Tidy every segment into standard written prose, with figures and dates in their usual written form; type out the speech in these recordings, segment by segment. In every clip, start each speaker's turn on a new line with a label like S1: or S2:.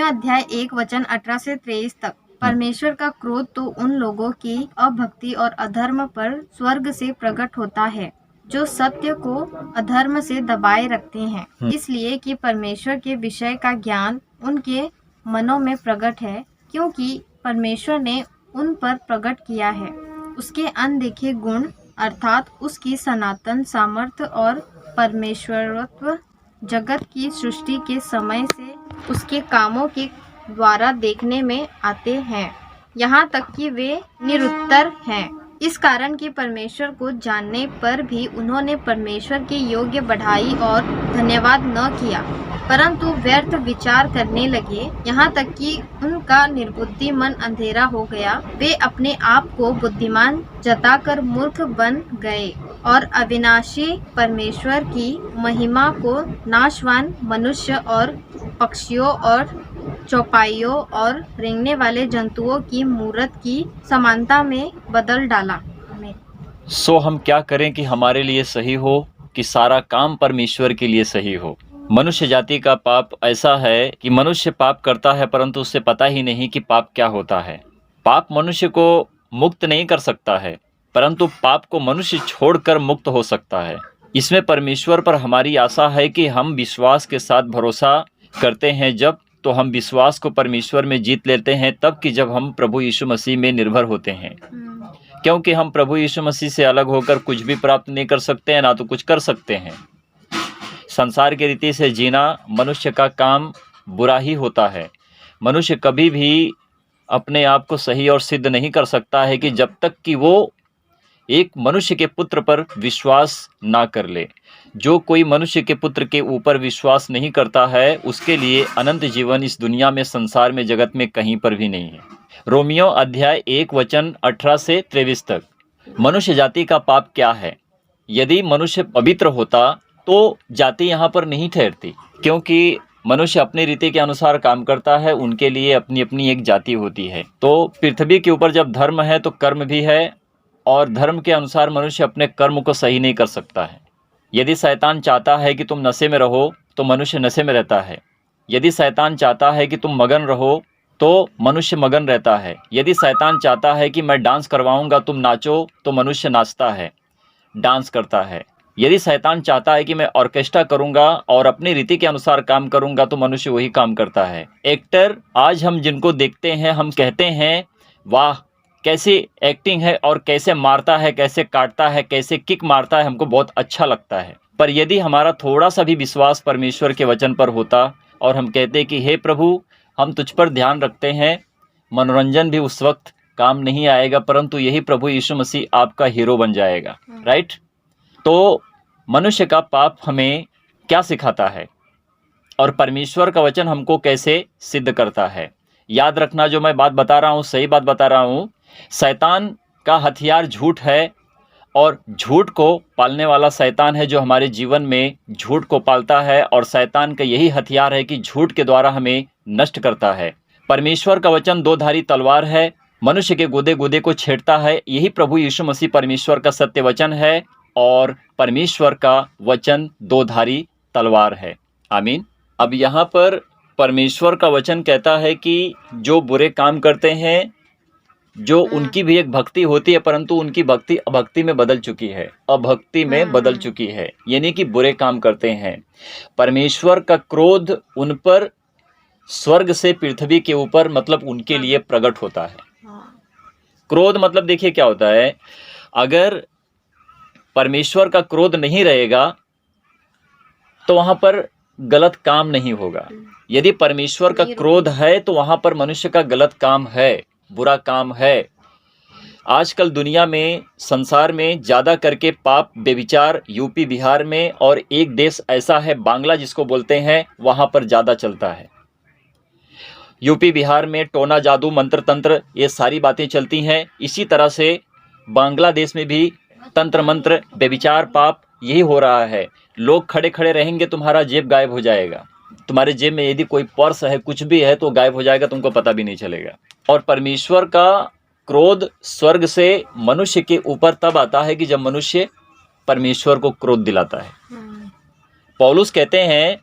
S1: Romeo अध्याय 1 वचन 18 से 23 तक। परमेश्वर का क्रोध तो उन लोगों की अभक्ति और अधर्म पर स्वर्ग से प्रकट होता है जो सत्य को अधर्म से दबाए रखते हैं, इसलिए कि परमेश्वर के विषय का ज्ञान उनके मनों में प्रकट है, क्योंकि परमेश्वर ने उन पर प्रकट किया है उसके अनदेखे गुण, अर्थात उसकी सनातन सामर्थ्य और परमेश्वरत्व। जगत की सृष्टि के समय से उसके कामों के द्वारा देखने में आते हैं, यहाँ तक कि वे निरुत्तर हैं। इस कारण कि परमेश्वर को जानने पर भी उन्होंने परमेश्वर के योग्य बढ़ाई और धन्यवाद न किया, परंतु व्यर्थ विचार करने लगे, यहाँ तक कि उनका निर्बुद्धि मन अंधेरा हो गया। वे अपने आप को बुद्धिमान जताकर मूर्ख बन गए और अविनाशी परमेश्वर की महिमा को नाशवान मनुष्य और पक्षियों और चौपाइयों और रेंगने वाले जंतुओं की मूरत की समानता में बदल डाला।
S2: सो हम क्या करें कि हमारे लिए सही हो, कि सारा काम परमेश्वर के लिए सही हो। मनुष्य जाति का पाप ऐसा है कि मनुष्य पाप करता है परंतु उसे पता ही नहीं कि पाप क्या होता है। पाप मनुष्य को मुक्त नहीं कर सकता है, परंतु पाप को मनुष्य छोड़कर मुक्त हो सकता है। इसमें परमेश्वर पर हमारी आशा है कि हम विश्वास के साथ भरोसा करते हैं जब, तो हम विश्वास को परमेश्वर में जीत लेते हैं तब कि जब हम प्रभु यीशु मसीह में निर्भर होते हैं, क्योंकि हम प्रभु यीशु मसीह से अलग होकर कुछ भी प्राप्त नहीं कर सकते हैं, ना तो कुछ कर सकते हैं। संसार की रीति से जीना मनुष्य का काम बुरा ही होता है। मनुष्य कभी भी अपने आप को सही और सिद्ध नहीं कर सकता है कि जब तक कि वो एक मनुष्य के पुत्र पर विश्वास ना कर ले। जो कोई मनुष्य के पुत्र के ऊपर विश्वास नहीं करता है उसके लिए अनंत जीवन इस दुनिया में, संसार में, जगत में कहीं पर भी नहीं है। रोमियो अध्याय 1 वचन 18 से 23 तक। मनुष्य जाति का पाप क्या है? यदि मनुष्य पवित्र होता तो जाति यहाँ पर नहीं ठहरती, क्योंकि मनुष्य अपनी रीति के अनुसार काम करता है, उनके लिए अपनी अपनी एक जाति होती है। तो पृथ्वी के ऊपर जब धर्म है तो कर्म भी है, और धर्म के अनुसार मनुष्य अपने कर्म को सही नहीं कर सकता है। यदि शैतान चाहता है कि तुम नशे में रहो तो मनुष्य नशे में रहता है। यदि शैतान चाहता है कि तुम मगन रहो तो मनुष्य मगन रहता है। यदि शैतान चाहता है कि मैं डांस करवाऊंगा तुम नाचो तो मनुष्य नाचता है, डांस करता है। यदि शैतान चाहता है कि मैं ऑर्केस्ट्रा करूंगा और अपनी रीति के अनुसार काम करूंगा तो मनुष्य वही काम करता है। एक्टर आज हम जिनको देखते हैं हम कहते हैं वाह कैसी एक्टिंग है, और कैसे मारता है, कैसे काटता है, कैसे किक मारता है, हमको बहुत अच्छा लगता है। पर यदि हमारा थोड़ा सा भी विश्वास परमेश्वर के वचन पर होता और हम कहते कि हे प्रभु हम तुझ पर ध्यान रखते हैं, मनोरंजन भी उस वक्त काम नहीं आएगा, परंतु यही प्रभु यीशु मसीह आपका हीरो बन जाएगा। राइट? तो मनुष्य का पाप हमें क्या सिखाता है और परमेश्वर का वचन हमको कैसे सिद्ध करता है? याद रखना, जो मैं बात बता रहा हूँ सही बात बता रहा हूँ। शैतान का हथियार झूठ है, और झूठ को पालने वाला शैतान है जो हमारे जीवन में झूठ को पालता है, और शैतान का यही हथियार है कि झूठ के द्वारा हमें नष्ट करता है। परमेश्वर का वचन दो धारी तलवार है, मनुष्य के गुदे गुदे को छेड़ता है। यही प्रभु यीशु मसीह परमेश्वर का सत्य वचन है, और परमेश्वर का वचन दो धारी तलवार है। आमीन। अब यहाँ पर परमेश्वर का वचन कहता है कि जो बुरे काम करते हैं, जो उनकी भी एक भक्ति होती है, परंतु उनकी भक्ति अभक्ति में बदल चुकी है, अभक्ति में बदल चुकी है, यानी कि बुरे काम करते हैं। परमेश्वर का क्रोध उन पर स्वर्ग से पृथ्वी के ऊपर, मतलब उनके लिए प्रकट होता है। क्रोध मतलब देखिए क्या होता है, अगर परमेश्वर का क्रोध नहीं रहेगा तो वहां पर गलत काम नहीं होगा। यदि परमेश्वर का क्रोध है तो वहां पर मनुष्य का गलत काम है, बुरा काम है। आजकल दुनिया में, संसार में ज़्यादा करके पाप व्यभिचार यूपी बिहार में, और एक देश ऐसा है बांग्ला जिसको बोलते हैं, वहाँ पर ज़्यादा चलता है। यूपी बिहार में टोना जादू मंत्र तंत्र ये सारी बातें चलती हैं। इसी तरह से बांग्लादेश में भी तंत्र मंत्र व्यभिचार पाप यही हो रहा है। लोग खड़े खड़े रहेंगे, तुम्हारा जेब गायब हो जाएगा, तुम्हारे जेब में यदि कोई पर्स है, कुछ भी है तो गायब हो जाएगा, तुमको पता भी नहीं चलेगा। और परमेश्वर का क्रोध स्वर्ग से मनुष्य के ऊपर तब आता है कि जब मनुष्य परमेश्वर को क्रोध दिलाता है। पौलुस कहते हैं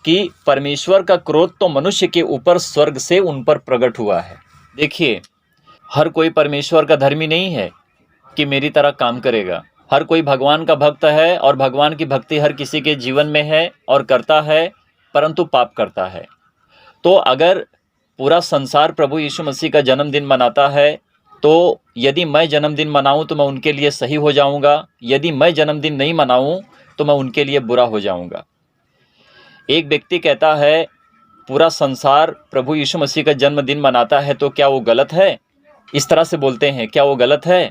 S2: कि परमेश्वर का क्रोध तो मनुष्य के ऊपर स्वर्ग से उन पर प्रकट हुआ है। देखिए, हर कोई परमेश्वर का धर्मी नहीं है कि मेरी तरह काम करेगा। हर कोई भगवान का भक्त है और भगवान की भक्ति हर किसी के जीवन में है और करता है, परंतु पाप करता है। तो अगर पूरा संसार प्रभु यीशु मसीह का जन्मदिन मनाता है, तो यदि मैं जन्मदिन मनाऊं तो मैं उनके लिए सही हो जाऊंगा, यदि मैं जन्मदिन नहीं मनाऊं तो मैं उनके लिए बुरा हो जाऊंगा। एक व्यक्ति कहता है पूरा संसार प्रभु यीशु मसीह का जन्मदिन मनाता है, तो क्या वो गलत है? इस तरह से बोलते हैं, क्या वो गलत है?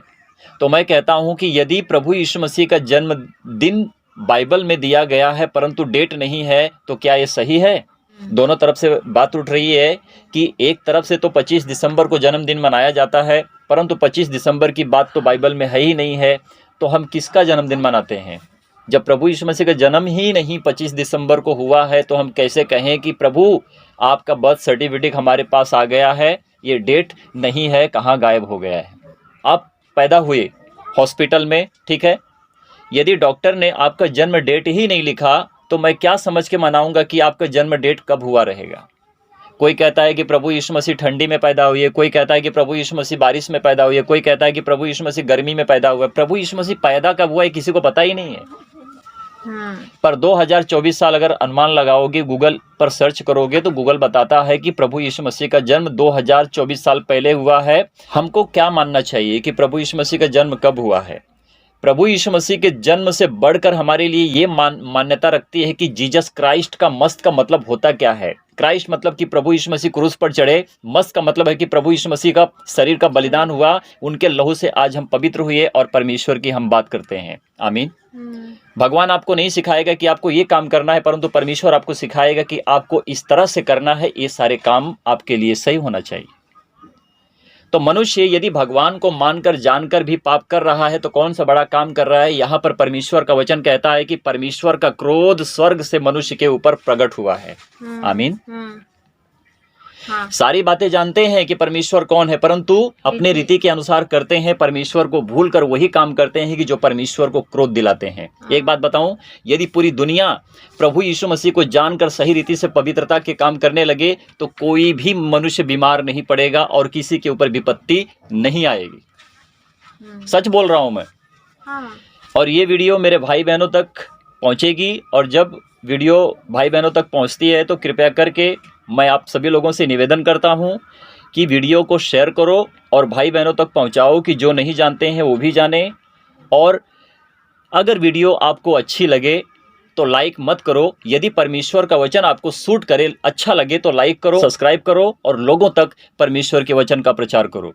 S2: तो मैं कहता हूं कि यदि प्रभु यीशु मसीह का जन्मदिन बाइबल में दिया गया है परंतु डेट नहीं है, तो क्या ये सही है? दोनों तरफ से बात उठ रही है कि एक तरफ से तो 25 दिसंबर को जन्मदिन मनाया जाता है, परंतु 25 दिसंबर की बात तो बाइबल में है ही नहीं है, तो हम किसका जन्मदिन मनाते हैं? जब प्रभु यीशु मसीह का जन्म ही नहीं 25 दिसंबर को हुआ है, तो हम कैसे कहें कि प्रभु आपका बर्थ सर्टिफिकेट हमारे पास आ गया है, ये डेट नहीं है, कहाँ गायब हो गया है? आप पैदा हुए हॉस्पिटल में, ठीक है, यदि डॉक्टर ने आपका जन्म डेट ही नहीं लिखा तो मैं क्या समझ के मनाऊंगा कि आपका जन्म डेट कब हुआ रहेगा? कोई कहता है कि प्रभु यीशु मसीह ठंडी में पैदा हुई है, कोई कहता है कि प्रभु यीशु मसीह बारिश में पैदा हुई है, कोई कहता है कि प्रभु यीशु मसीह गर्मी में पैदा हुआ है। प्रभु यीशु मसीह पैदा कब हुआ है किसी को पता ही नहीं है। पर 2024 साल अगर अनुमान लगाओगे, गूगल पर सर्च करोगे, तो गूगल बताता है कि प्रभु यीशु मसीह का जन्म 2024 साल पहले हुआ है। हमको क्या मानना चाहिए कि प्रभु यीशु मसीह का जन्म कब हुआ है? प्रभु यीशु मसीह के जन्म से बढ़कर हमारे लिए ये मान्यता रखती है कि जीसस क्राइस्ट का मस्त का मतलब होता क्या है। क्राइस्ट मतलब कि प्रभु यीशु मसीह क्रूस पर चढ़े, मस्त का मतलब है कि प्रभु यीशु मसीह का शरीर का बलिदान हुआ, उनके लहू से आज हम पवित्र हुए और परमेश्वर की हम बात करते हैं। आमीन। भगवान आपको नहीं सिखाएगा कि आपको ये काम करना है, परंतु परमेश्वर आपको सिखाएगा कि आपको इस तरह से करना है, ये सारे काम आपके लिए सही होना चाहिए। तो मनुष्य यदि भगवान को मानकर जानकर भी पाप कर रहा है तो कौन सा बड़ा काम कर रहा है? यहाँ पर परमेश्वर का वचन कहता है कि परमेश्वर का क्रोध स्वर्ग से मनुष्य के ऊपर प्रकट हुआ है। आमीन।
S1: हाँ।
S2: सारी बातें जानते हैं कि परमेश्वर कौन है, परंतु अपने रीति के अनुसार करते हैं, परमेश्वर को भूलकर वही काम करते हैं कि जो परमेश्वर को क्रोध दिलाते हैं। एक बात बताऊं, यदि पूरी दुनिया प्रभु यीशु मसीह को जानकर सही रीति से पवित्रता के काम करने लगे तो कोई भी मनुष्य बीमार नहीं पड़ेगा और किसी के ऊपर विपत्ति नहीं आएगी। सच बोल रहा हूं मैं। और ये वीडियो मेरे भाई बहनों तक पहुंचेगी, और जब वीडियो भाई बहनों तक पहुंचती है तो कृपया करके मैं आप सभी लोगों से निवेदन करता हूं कि वीडियो को शेयर करो और भाई बहनों तक पहुंचाओ कि जो नहीं जानते हैं वो भी जाने। और अगर वीडियो आपको अच्छी लगे तो लाइक मत करो, यदि परमेश्वर का वचन आपको सूट करे, अच्छा लगे तो लाइक करो, सब्सक्राइब करो और लोगों तक परमेश्वर के वचन का प्रचार करो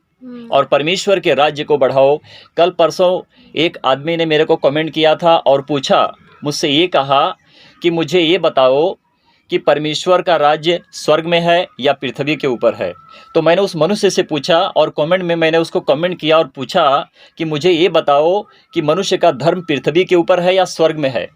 S2: और परमेश्वर के राज्य को बढ़ाओ। कल परसों एक आदमी ने मेरे को कमेंट किया था और पूछा, मुझसे ये कहा कि मुझे ये बताओ कि परमेश्वर का राज्य स्वर्ग में है या पृथ्वी के ऊपर है। तो मैंने उस मनुष्य से पूछा और कमेंट में मैंने उसको कमेंट किया और पूछा कि मुझे ये बताओ कि मनुष्य का धर्म पृथ्वी के ऊपर है या स्वर्ग में है।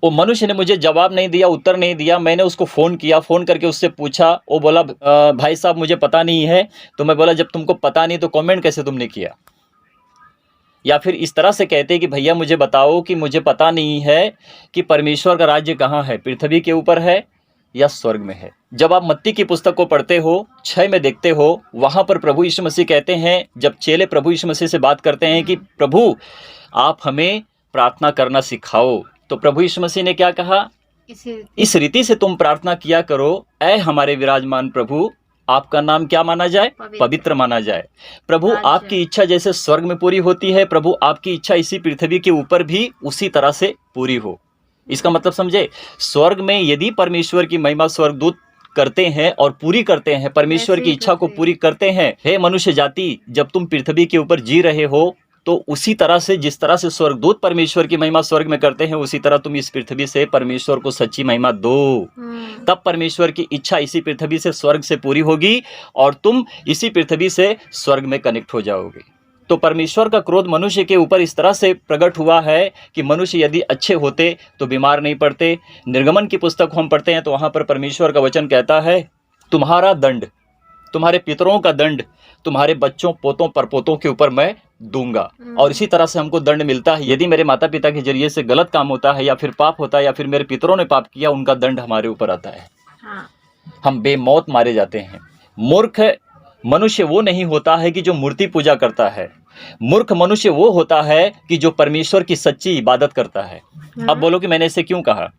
S2: वो मनुष्य ने मुझे जवाब नहीं दिया, उत्तर नहीं दिया। मैंने उसको फ़ोन किया, फ़ोन करके उससे पूछा, वो बोला भाई साहब मुझे पता नहीं है। तो मैं बोला जब तुमको पता नहीं तो कमेंट कैसे तुमने किया? या फिर इस तरह से कहते कि भैया मुझे बताओ कि मुझे पता नहीं है कि परमेश्वर का राज्य कहाँ है, पृथ्वी के ऊपर है या स्वर्ग में है। जब आप मत्ती की पुस्तक को पढ़ते हो, 6 में देखते हो, वहाँ पर प्रभु यीशु मसीह कहते हैं, जब चेले प्रभु यीशु मसीह से बात करते हैं कि प्रभु आप हमें प्रार्थना करना सिखाओ, तो प्रभु यीशु मसीह ने क्या कहा? इस रीति से तुम प्रार्थना किया करो, ऐ हमारे विराजमान प्रभु आपका नाम क्या माना जाए? पवित्र माना जाए। प्रभु आपकी इच्छा जैसे स्वर्ग में पूरी होती है, प्रभु आपकी इच्छा इसी पृथ्वी के ऊपर भी उसी तरह से पूरी हो। इसका मतलब समझे, स्वर्ग में यदि परमेश्वर की महिमा स्वर्गदूत करते हैं और पूरी करते हैं, परमेश्वर की इच्छा को पूरी करते हैं, हे मनुष्य जाति जब तुम पृथ्वी के ऊपर जी रहे हो तो उसी तरह से जिस तरह से स्वर्गदूत परमेश्वर की महिमा स्वर्ग में करते हैं, उसी तरह तुम इस पृथ्वी से परमेश्वर को सच्ची महिमा दो। तब परमेश्वर की इच्छा इसी पृथ्वी से स्वर्ग से पूरी होगी और तुम इसी पृथ्वी से स्वर्ग में कनेक्ट हो जाओगे। तो परमेश्वर का क्रोध मनुष्य के ऊपर इस तरह से प्रकट हुआ है कि मनुष्य यदि अच्छे होते तो बीमार नहीं पड़ते। निर्गमन की पुस्तक हम पढ़ते हैं तो वहाँ पर परमेश्वर का वचन कहता है, तुम्हारा दंड तुम्हारे पितरों का दंड तुम्हारे बच्चों पोतों परपोतों के ऊपर मैं दूंगा। और इसी तरह से हमको दंड मिलता है। यदि मेरे माता पिता के जरिए से गलत काम होता है या फिर पाप होता है या फिर मेरे पितरों ने पाप किया, उनका दंड हमारे ऊपर आता है।
S1: हाँ।
S2: हम बेमौत मारे जाते हैं। मूर्ख मनुष्य वो नहीं होता है कि जो मूर्ति पूजा करता है। मूर्ख मनुष्य वो होता है कि जो परमेश्वर की सच्ची इबादत करता है। अब बोलो कि मैंने इसे क्यों कहा?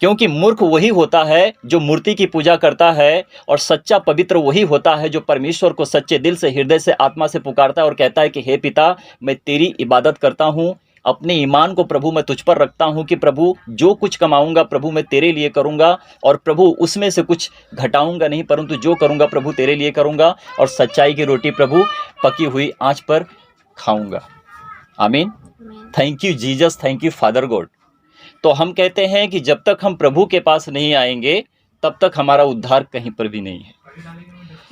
S2: क्योंकि मूर्ख वही होता है जो मूर्ति की पूजा करता है, और सच्चा पवित्र वही होता है जो परमेश्वर को सच्चे दिल से, हृदय से, आत्मा से पुकारता है और कहता है कि हे पिता, मैं तेरी इबादत करता हूँ, अपने ईमान को प्रभु मैं तुझ पर रखता हूँ कि प्रभु जो कुछ कमाऊंगा प्रभु मैं तेरे लिए करूंगा, और प्रभु उसमें से कुछ घटाऊंगा नहीं, परंतु जो करूंगा प्रभु तेरे लिए करूंगा, और सच्चाई की रोटी प्रभु पकी हुई आंच पर खाऊंगा। आमीन। Thank you Jesus, thank you father God. तो हम कहते हैं कि जब तक हम प्रभु के पास नहीं आएंगे तब तक हमारा उद्धार कहीं पर भी नहीं है।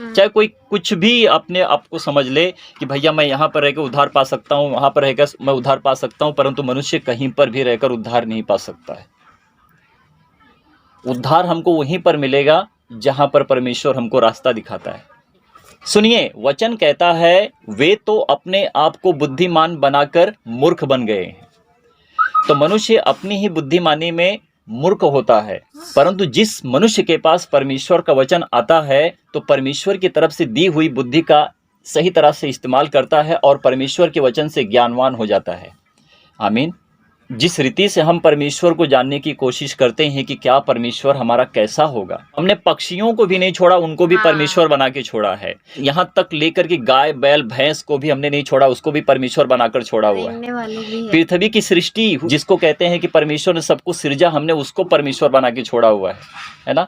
S2: चाहे कोई कुछ भी अपने आप को समझ ले कि भैया मैं यहाँ पर रहकर उद्धार पा सकता हूँ, वहाँ पर रहकर मैं उद्धार पा सकता हूँ, परंतु मनुष्य कहीं पर भी रहकर उद्धार नहीं पा सकता है। उद्धार हमको वहीं पर मिलेगा जहाँ पर परमेश्वर हमको रास्ता दिखाता है। सुनिए, वचन कहता है वे तो अपने आप को बुद्धिमान बनाकर मूर्ख बन गए हैं। तो मनुष्य अपनी ही बुद्धिमानी में मूर्ख होता है, परंतु जिस मनुष्य के पास परमेश्वर का वचन आता है तो परमेश्वर की तरफ से दी हुई बुद्धि का सही तरह से इस्तेमाल करता है और परमेश्वर के वचन से ज्ञानवान हो जाता है। आमीन। जिस रीति से हम परमेश्वर को जानने की कोशिश करते हैं कि क्या परमेश्वर हमारा कैसा होगा, हमने पक्षियों को भी नहीं छोड़ा, उनको भी परमेश्वर बना के छोड़ा है। यहाँ तक लेकर कि गाय बैल भैंस को भी हमने नहीं छोड़ा, उसको भी परमेश्वर बनाकर छोड़ा हुआ है। पृथ्वी की सृष्टि जिसको कहते हैं कि परमेश्वर ने सबको सृजा, हमने उसको परमेश्वर बना के छोड़ा हुआ है ना।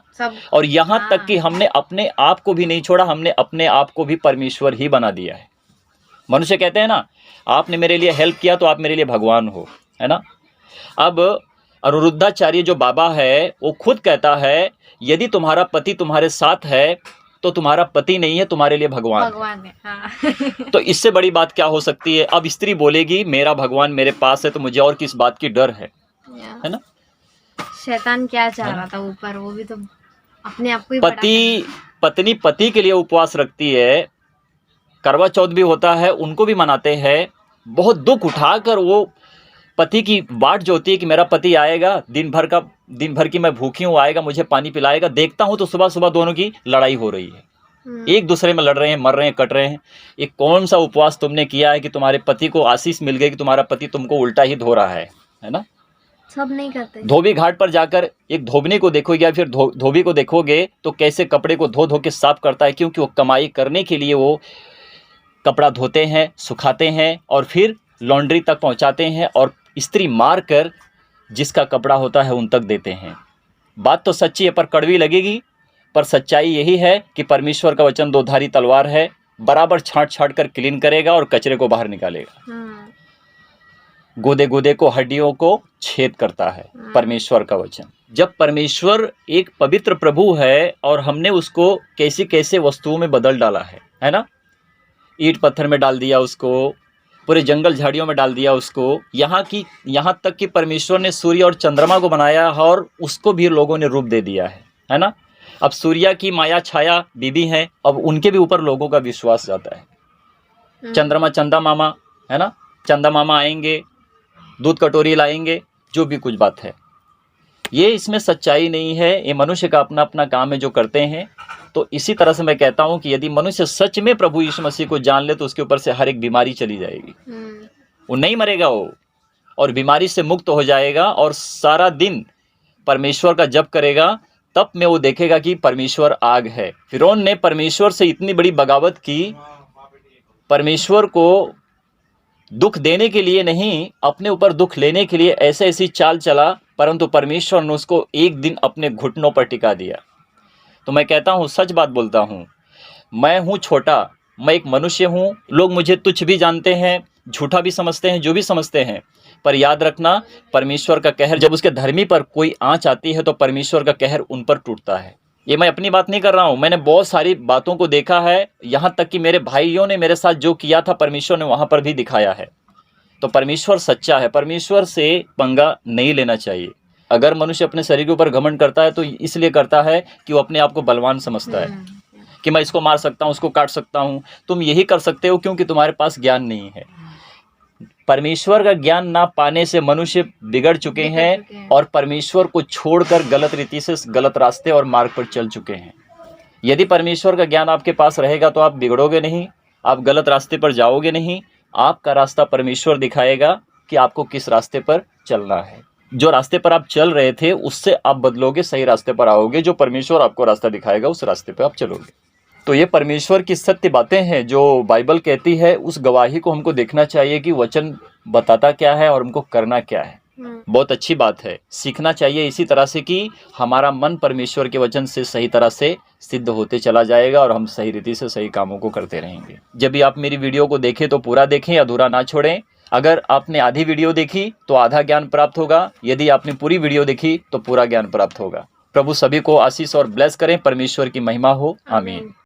S2: और यहाँ तक कि हमने अपने आप को भी नहीं छोड़ा, हमने अपने आप को भी परमेश्वर ही बना दिया है। मनुष्य कहते हैं ना, आपने मेरे लिए हेल्प किया तो आप मेरे लिए भगवान हो, है ना। अब अनिरुद्धाचार्य जो बाबा है वो खुद कहता है यदि तुम्हारा पति तुम्हारे साथ है तो तुम्हारा पति नहीं है, तुम्हारे लिए भगवान है। हाँ। तो इससे बड़ी बात क्या हो सकती है। अब स्त्री बोलेगी मेरा भगवान मेरे पास है तो मुझे और किस बात की डर है ना।
S1: शैतान क्या चाह रहा था ऊपर, वो भी तो अपने आप को ही
S2: पत्नी पति के लिए उपवास रखती है, करवा चौथ भी होता है, उनको भी मनाते हैं। बहुत दुख उठाकर वो पति की बाट जो होती है कि मेरा पति आएगा, दिन भर की मैं भूखी हूँ, आएगा मुझे पानी पिलाएगा। देखता हूँ तो सुबह सुबह दोनों की लड़ाई हो रही है, एक दूसरे में लड़ रहे हैं, मर रहे हैं, कट रहे हैं। ये कौन सा उपवास तुमने किया है कि तुम्हारे पति को आशीष मिल गई कि तुम्हारा पति तुमको उल्टा ही धो रहा है ना।
S1: सब नहीं करते।
S2: धोबी घाट पर जाकर एक धोबनी को देखोगे या फिर धोबी को देखोगे तो कैसे कपड़े को धो धो के साफ करता है, क्योंकि वो कमाई करने के लिए वो कपड़ा धोते हैं, सुखाते हैं और फिर लॉन्ड्री तक पहुंचाते हैं और इस्त्री मार कर जिसका कपड़ा होता है उन तक देते हैं। बात तो सच्ची है पर कड़वी लगेगी, पर सच्चाई यही है कि परमेश्वर का वचन दो धारी तलवार है, बराबर छांट छांट कर क्लीन करेगा और कचरे को बाहर निकालेगा। गोदे गोदे को, हड्डियों को छेद करता है परमेश्वर का वचन। जब परमेश्वर एक पवित्र प्रभु है और हमने उसको कैसे कैसे वस्तुओं में बदल डाला है ना। ईंट पत्थर में डाल दिया उसको, पूरे जंगल झाड़ियों में डाल दिया उसको, यहाँ तक कि परमेश्वर ने सूर्य और चंद्रमा को बनाया और उसको भी लोगों ने रूप दे दिया है ना। अब सूर्य की माया छाया बीबी है, अब उनके भी ऊपर लोगों का विश्वास जाता है। चंद्रमा चंदा मामा है ना, चंदा मामा आएंगे, दूध कटोरी लाएंगे, जो भी कुछ बात है। ये इसमें सच्चाई नहीं है, ये मनुष्य का अपना अपना काम है जो करते हैं। तो इसी तरह से मैं कहता हूँ कि यदि मनुष्य सच में प्रभु यीशु मसीह को जान ले तो उसके ऊपर से हर एक बीमारी चली जाएगी। वो नहीं मरेगा वो, और बीमारी से मुक्त हो जाएगा और सारा दिन परमेश्वर का जप करेगा। तब में वो देखेगा कि परमेश्वर आग है। फिरौन ने परमेश्वर से इतनी बड़ी बगावत की, परमेश्वर को दुख देने के लिए नहीं, अपने ऊपर दुख लेने के लिए ऐसे ऐसी चाल चला, परंतु परमेश्वर ने उसको एक दिन अपने घुटनों पर टिका दिया। तो मैं कहता हूँ, सच बात बोलता हूँ, मैं हूँ छोटा, मैं एक मनुष्य हूँ, लोग मुझे तुच्छ भी जानते हैं, झूठा भी समझते हैं, जो भी समझते हैं, पर याद रखना परमेश्वर का कहर जब उसके धर्मी पर कोई आँच आती है तो परमेश्वर का कहर उन पर टूटता है। ये मैं अपनी बात नहीं कर रहा हूँ, मैंने बहुत सारी बातों को देखा है, यहाँ तक कि मेरे भाइयों ने मेरे साथ जो किया था परमेश्वर ने वहाँ पर भी दिखाया है। तो परमेश्वर सच्चा है, परमेश्वर से पंगा नहीं लेना चाहिए। अगर मनुष्य अपने शरीर के ऊपर घमंड करता है तो इसलिए करता है कि वो अपने आप को बलवान समझता है कि मैं इसको मार सकता हूँ, उसको काट सकता हूँ। तुम यही कर सकते हो क्योंकि तुम्हारे पास ज्ञान नहीं है। परमेश्वर का ज्ञान ना पाने से मनुष्य बिगड़ चुके हैं और परमेश्वर को छोड़कर गलत रीति से गलत रास्ते और मार्ग पर चल चुके हैं। यदि परमेश्वर का ज्ञान आपके पास रहेगा तो आप बिगड़ोगे नहीं, आप गलत रास्ते पर जाओगे नहीं। आपका रास्ता परमेश्वर दिखाएगा कि आपको किस रास्ते पर चलना है। जो रास्ते पर आप चल रहे थे उससे आप बदलोगे, सही रास्ते पर आओगे। जो परमेश्वर आपको रास्ता दिखाएगा उस रास्ते पर आप चलोगे। तो ये परमेश्वर की सत्य बातें हैं जो बाइबल कहती है। उस गवाही को हमको देखना चाहिए कि वचन बताता क्या है और हमको करना क्या है। बहुत अच्छी बात है, सीखना चाहिए इसी तरह से कि हमारा मन परमेश्वर के वचन से सही तरह से सिद्ध होते चला जाएगा और हम सही रीति से सही कामों को करते रहेंगे। जब भी आप मेरी वीडियो को देखें तो पूरा देखें, अधूरा ना छोड़ें। अगर आपने आधी वीडियो देखी तो आधा ज्ञान प्राप्त होगा, यदि आपने पूरी वीडियो देखी तो पूरा ज्ञान प्राप्त होगा। प्रभु सभी को आशीष और ब्लेस करें। परमेश्वर की महिमा हो। आमीन।